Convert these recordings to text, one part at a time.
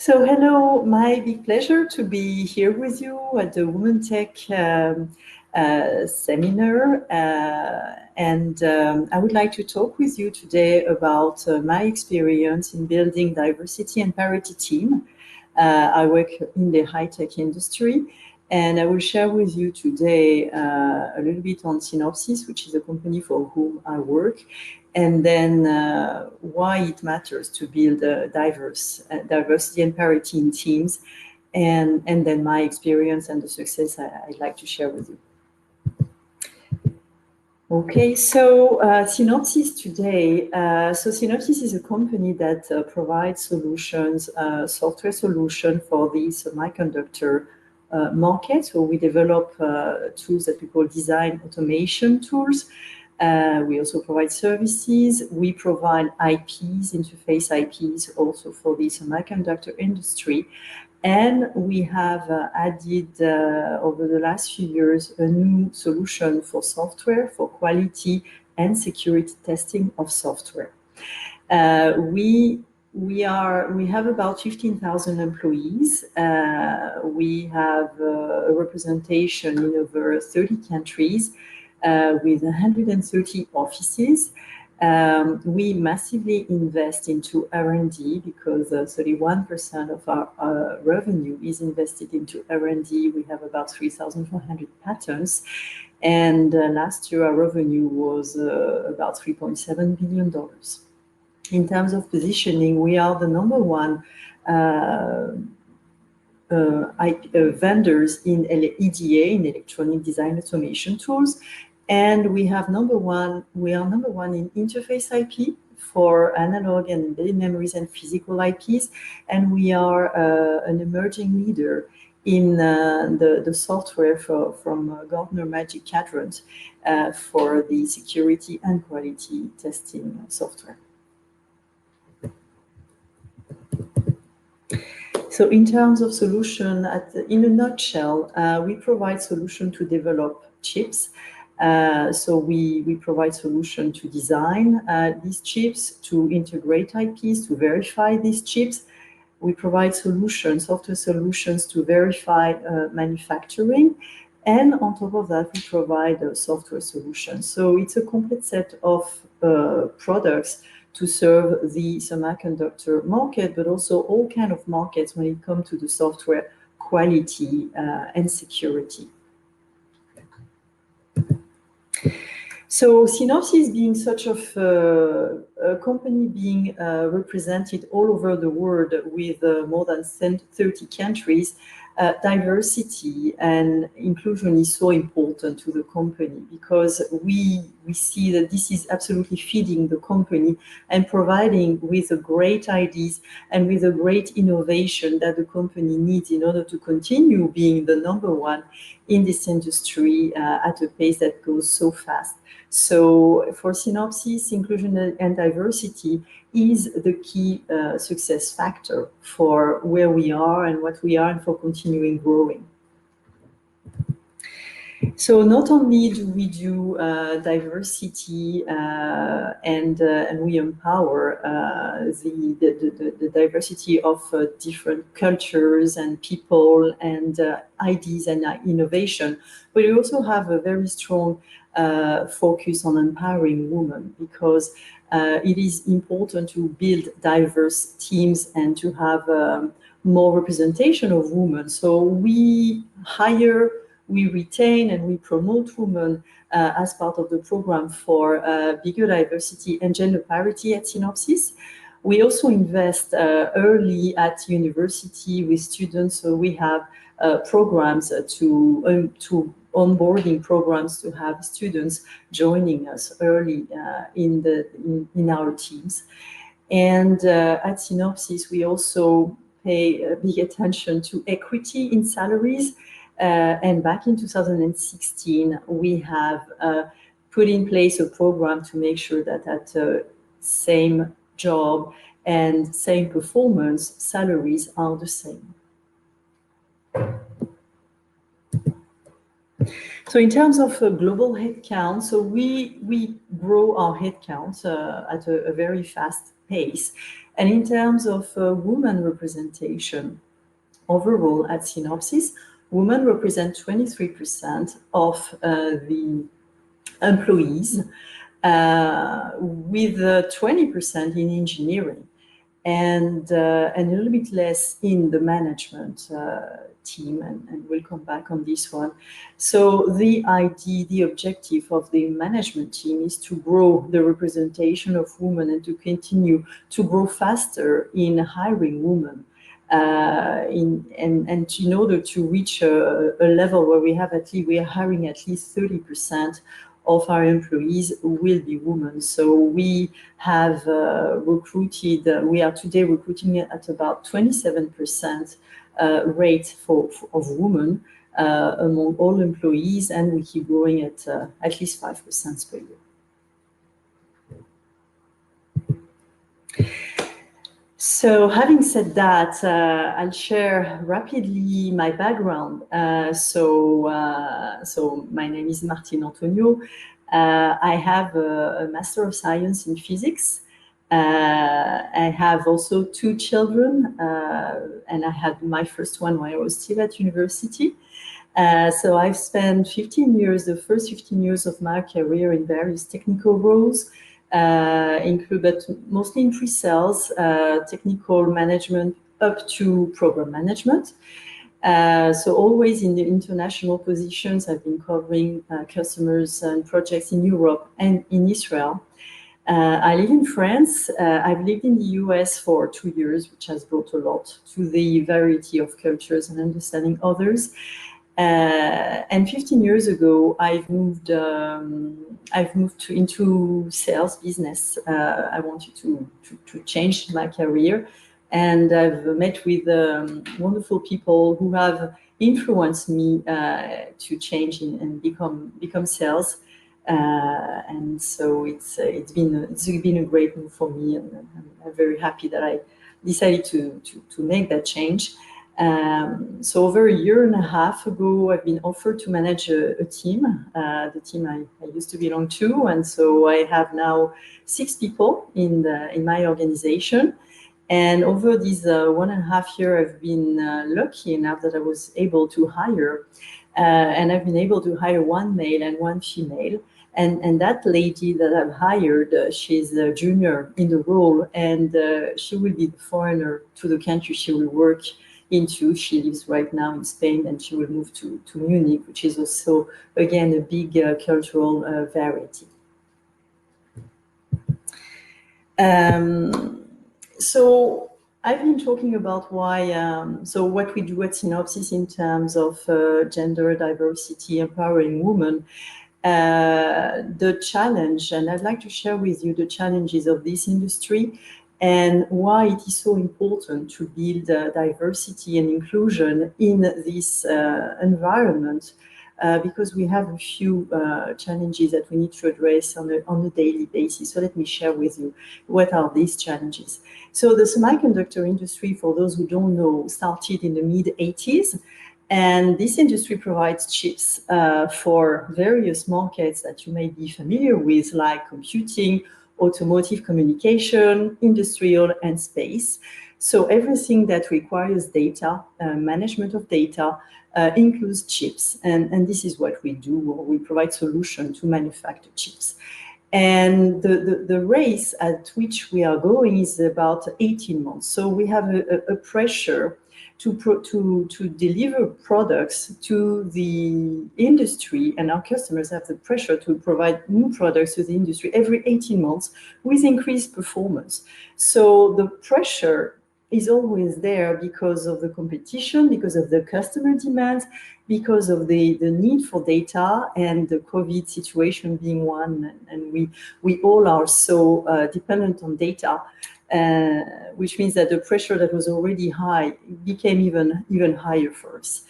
So hello, my big pleasure to be here with you at the Women Tech seminar. I would like to talk with you today about my experience in building diversity and parity team. I work in the high-tech industry, and I will share with you today a little bit on Synopsys, which is a company for whom I work, and then why it matters to build diversity and parity in teams, and then my experience and the success I'd like to share with you. Okay, so Synopsys today. So Synopsys is a company that provides solutions, software solution for the semiconductor market. So we develop tools that we call design automation tools. We also provide services. We provide IPs, interface IPs, also for the semiconductor industry. And we have added over the last few years a new solution for software, for quality and security testing of software. We have about 15,000 employees. We have a representation in over 30 countries with 130 offices. We massively invest into R&D because 31% of our revenue is invested into R&D. We have about 3,400 patents. And last year, our revenue was about $3.7 billion. In terms of positioning, we are the number one vendors in EDA, in electronic design automation tools. And we are number one in interface IP for analog and embedded memories and physical IPs. And we are an emerging leader in the software from Gartner Magic Quadrant for the security and quality testing software. So in terms of solution, in a nutshell, we provide solution to develop chips. So we provide solution to design these chips, to integrate IPs, to verify these chips. We provide software solutions to verify manufacturing. And on top of that, we provide a software solution. So it's a complete set of products to serve the semiconductor market, but also all kinds of markets when it comes to the software quality and security. So Synopsys being such of a company being represented all over the world with more than 30 countries, diversity and inclusion is so important to the company because we see that this is absolutely feeding the company and providing with the great ideas and with the great innovation that the company needs in order to continue being the number one in this industry at a pace that goes so fast. So for Synopsys, inclusion and diversity is the key success factor for where we are and what we are and for continuing growing. So not only do we do diversity and we empower the diversity of different cultures and people and ideas and innovation, but we also have a very strong focus on empowering women because it is important to build diverse teams and to have more representation of women. So we hire, we retain, and we promote women as part of the program for bigger diversity and gender parity at Synopsys. We also invest early at university with students, so we have programs to onboarding programs to have students joining us early in our teams. And at Synopsys, we also pay big attention to equity in salaries. And back in 2016, we have put in place a program to make sure that at same job and same performance, salaries are the same. So in terms of global headcount, so we grow our headcount at a very fast pace. And in terms of women representation, overall at Synopsys, women represent 23% of the employees, with 20% in engineering, and a little bit less in the management team, and we'll come back on this one. So the idea, the objective of the management team is to grow the representation of women and to continue to grow faster in hiring women. In order to reach a level where we are hiring at least 30% of our employees will be women. So we have recruited, we are today recruiting at about 27% rate of women among all employees, and we keep growing at least 5% per year. So having said that, I'll share rapidly my background. So my name is Martine Antonio. I have a Master of Science in Physics. I have also 2 children, and I had my first one when I was still at university. So I've spent 15 years, the first 15 years of my career in various technical roles, but mostly in pre-sales, technical management up to program management. So always in the international positions, I've been covering customers and projects in Europe and in Israel. I live in France. I've lived in the US for 2 years, which has brought a lot to the variety of cultures and understanding others. And 15 years ago, I've moved into sales business. I wanted to change my career, and I've met with wonderful people who have influenced me to change and become sales. And so it's been a great move for me, and I'm very happy that I decided to make that change. So over a year and a half ago, I've been offered to manage a team, the team I used to belong to, and so I have now 6 people in my organization. And over these 1.5 years, I've been lucky enough that I was able to hire, and I've been able to hire 1 male and 1 female. And that lady that I've hired, she's a junior in the role, and she will be the foreigner to the country she will work into. She lives right now in Spain, and she will move to Munich, which is also, again, a big cultural variety. So I've been talking about why, so what we do at Synopsys in terms of gender diversity, empowering women. The challenge, and I'd like to share with you the challenges of this industry and why it is so important to build diversity and inclusion in this environment, because we have a few challenges that we need to address on a daily basis. So let me share with you what are these challenges. So the semiconductor industry, for those who don't know, started in the mid-80s. And this industry provides chips for various markets that you may be familiar with, like computing, automotive, communication, industrial, and space. So everything that requires data, management of data, includes chips. And this is what we do. We provide solutions to manufacture chips. And the race at which we are going is about 18 months. So we have a pressure to deliver products to the industry, and our customers have the pressure to provide new products to the industry every 18 months with increased performance. So the pressure is always there because of the competition, because of the customer demands, because of the need for data, and the COVID situation being one, and we all are so dependent on data. Which means that the pressure that was already high became even higher for us.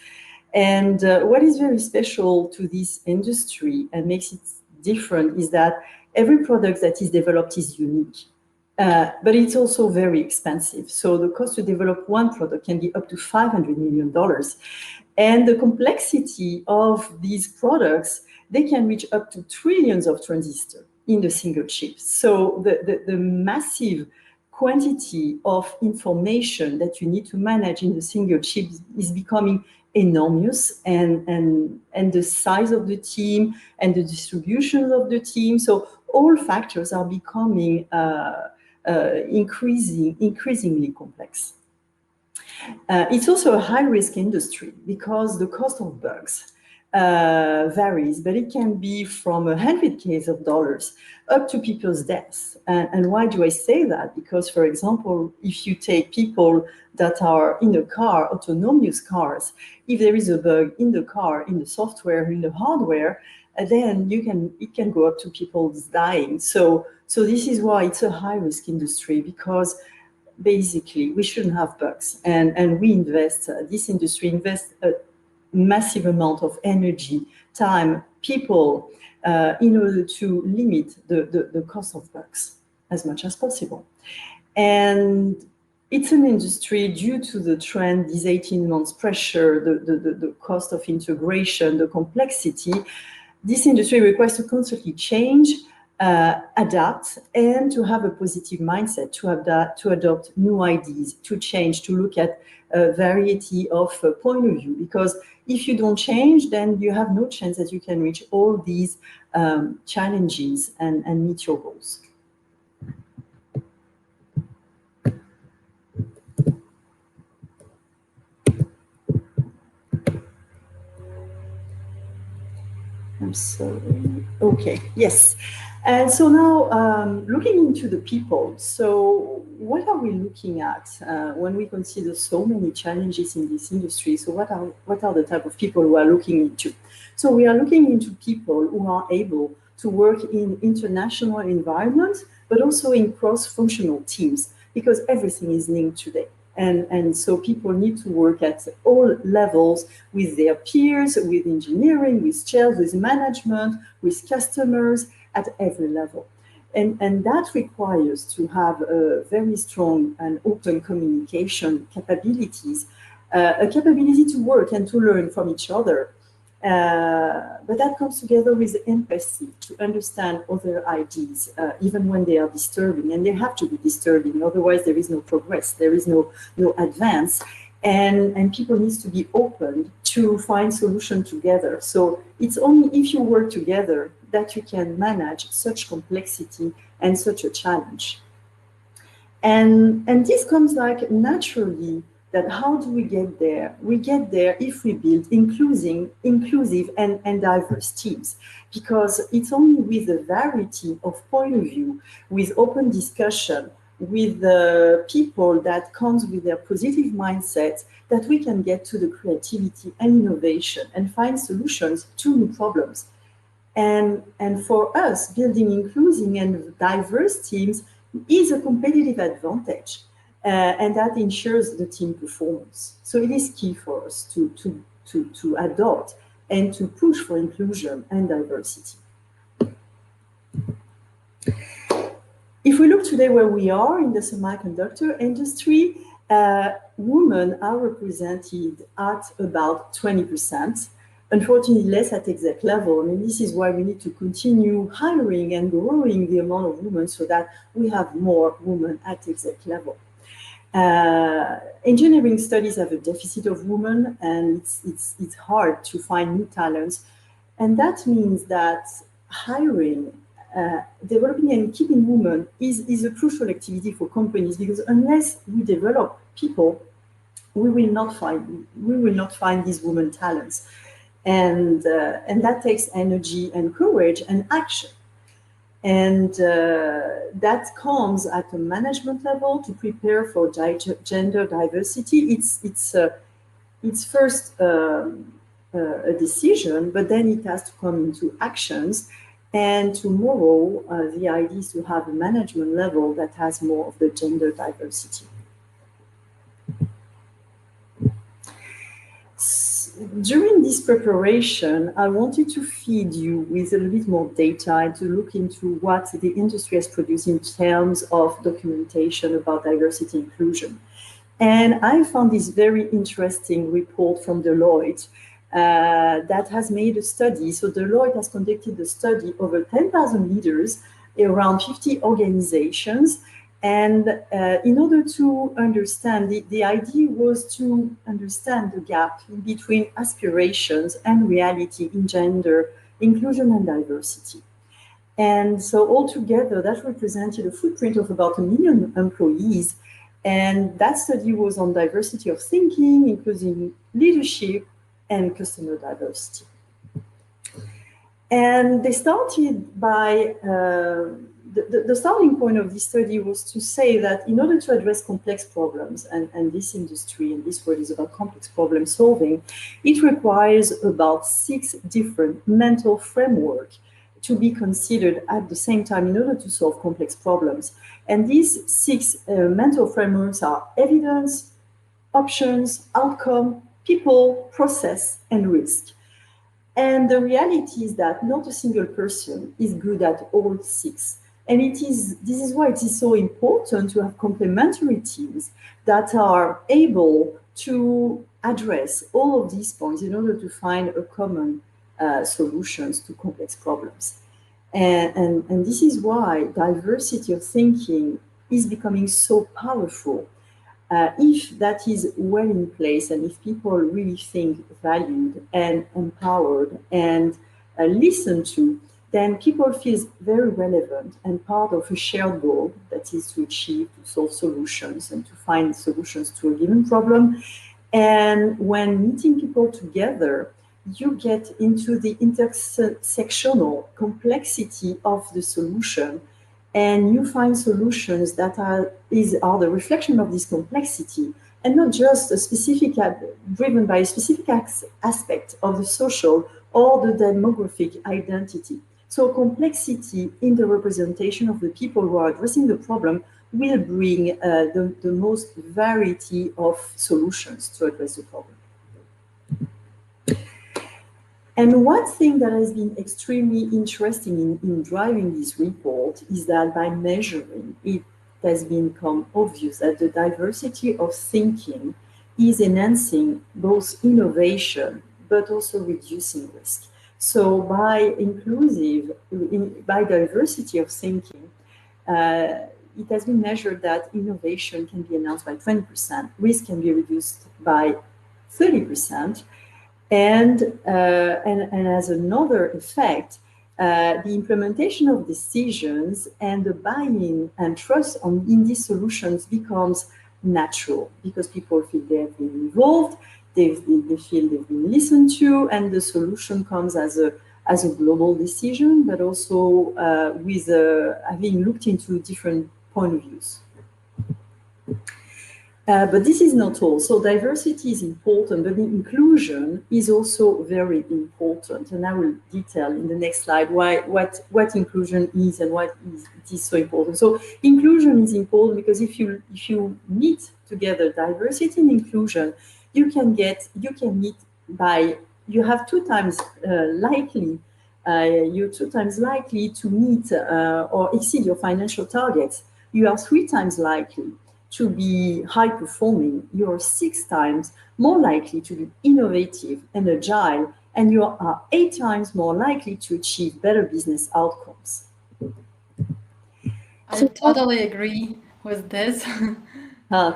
And what is very special to this industry and makes it different is that every product that is developed is unique, but it's also very expensive. So the cost to develop one product can be up to $500 million. And the complexity of these products, they can reach up to trillions of transistors in the single chip. So the massive quantity of information that you need to manage in a single chip is becoming enormous, and the size of the team and the distribution of the team. So all factors are becoming increasingly complex. It's also a high-risk industry because the cost of bugs varies, but it can be from $100,000 of dollars up to people's deaths. And why do I say that? Because, for example, if you take people that are in a car, autonomous cars, if there is a bug in the car, in the software, in the hardware, then it can go up to people dying. So this is why it's a high-risk industry, because basically we shouldn't have bugs, and we invest, this industry invests a massive amount of energy, time, people, in order to limit the cost of bugs as much as possible. And it's an industry, due to the trend, these 18 months pressure, the cost of integration, the complexity, this industry requires to constantly change, adapt, and to have a positive mindset, to adopt new ideas, to change, to look at a variety of point of view. Because if you don't change, then you have no chance that you can reach all these challenges and meet your goals. I'm sorry. Okay, yes. And so now, looking into the people, so what are we looking at when we consider so many challenges in this industry? So what are the type of people we are looking into? So we are looking into people who are able to work in international environments, but also in cross-functional teams, because everything is linked today. And so people need to work at all levels with their peers, with engineering, with sales, with management, with customers, at every level. And that requires to have a very strong and open communication capabilities, a capability to work and to learn from each other. But that comes together with empathy, to understand other ideas, even when they are disturbing, and they have to be disturbing, otherwise there is no progress, there is no advance, and people need to be open to find solutions together. So it's only if you work together that you can manage such complexity and such a challenge. And this comes like naturally, that how do we get there? We get there if we build inclusive and diverse teams, because it's only with a variety of point of view, with open discussion, with the people that comes with their positive mindset, that we can get to the creativity and innovation and find solutions to new problems. And for us, building inclusive and diverse teams is a competitive advantage. And that ensures the team performance. So it is key for us to adopt and to push for inclusion and diversity. If we look today where we are in the semiconductor industry, women are represented at about 20%. Unfortunately, less at exec level. And this is why we need to continue hiring and growing the amount of women so that we have more women at exec level. Engineering studies have a deficit of women, and it's hard to find new talents. And that means that hiring, developing and keeping women is a crucial activity for companies, because unless we develop people, we will not find these women talents. And that takes energy and courage and action. And that comes at a management level to prepare for gender diversity. It's first a decision, but then it has to come into actions. And tomorrow, the idea is to have a management level that has more of the gender diversity. During this preparation, I wanted to feed you with a little bit more data and to look into what the industry has produced in terms of documentation about diversity inclusion. And I found this very interesting report from Deloitte that has made a study. So Deloitte has conducted a study over 10,000 leaders around 50 organizations, And in order to understand, the idea was to understand the gap in between aspirations and reality in gender, inclusion, and diversity. And so altogether, that represented a footprint of about 1 million employees. And that study was on diversity of thinking, including leadership and customer diversity. And they started by, the starting point of this study was to say that in order to address complex problems, and this industry and this world is about complex problem solving, it requires about 6 different mental frameworks to be considered at the same time in order to solve complex problems. And these 6 mental frameworks are evidence, options, outcome, people, process, and risk. And the reality is that not a single person is good at all 6. And this is why it is so important to have complementary teams that are able to address all of these points in order to find a common solutions to complex problems. And this is why diversity of thinking is becoming so powerful. If that is well in place and if people really think valued and empowered and listened to, then people feel very relevant and part of a shared goal that is to achieve, to solve solutions and to find solutions to a given problem. And when meeting people together, you get into the intersectional complexity of the solution, and you find solutions that are the reflection of this complexity, and not just a specific driven by a specific aspect of the social or the demographic identity. So complexity in the representation of the people who are addressing the problem will bring the most variety of solutions to address the problem. And one thing that has been extremely interesting in driving this report is that by measuring, it has become obvious that the diversity of thinking is enhancing both innovation, but also reducing risk. So by diversity of thinking, it has been measured that innovation can be enhanced by 20%, risk can be reduced by 30%, and as another effect, the implementation of decisions and the buy-in and trust in these solutions becomes natural because people feel they have been involved, they feel they've been listened to, and the solution comes as a global decision, but also with having looked into different point of views. But this is not all. So diversity is important, but inclusion is also very important. And I will detail in the next slide what inclusion is and why it is so important. So inclusion is important because if you meet together diversity and inclusion, you have 2 times likely. You're 2 times likely to meet or exceed your financial targets. You are 3 times likely to be high performing. You're 6 times more likely to be innovative and agile, and you are 8 times more likely to achieve better business outcomes. I totally agree with this.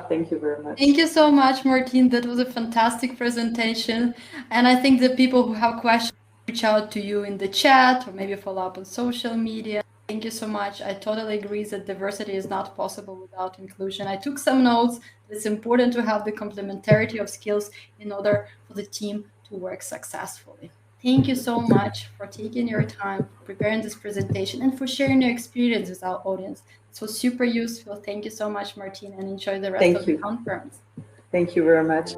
Thank you very much. Thank you so much, Martine. That was a fantastic presentation. And I think the people who have questions reach out to you in the chat or maybe follow up on social media. Thank you so much. I totally agree that diversity is not possible without inclusion. I took some notes. It's important to have the complementarity of skills in order for the team to work successfully. Thank you so much for taking your time, for preparing this presentation, and for sharing your experience with our audience. This was super useful. Thank you so much, Martine, and enjoy the rest of the conference. Thank you very much.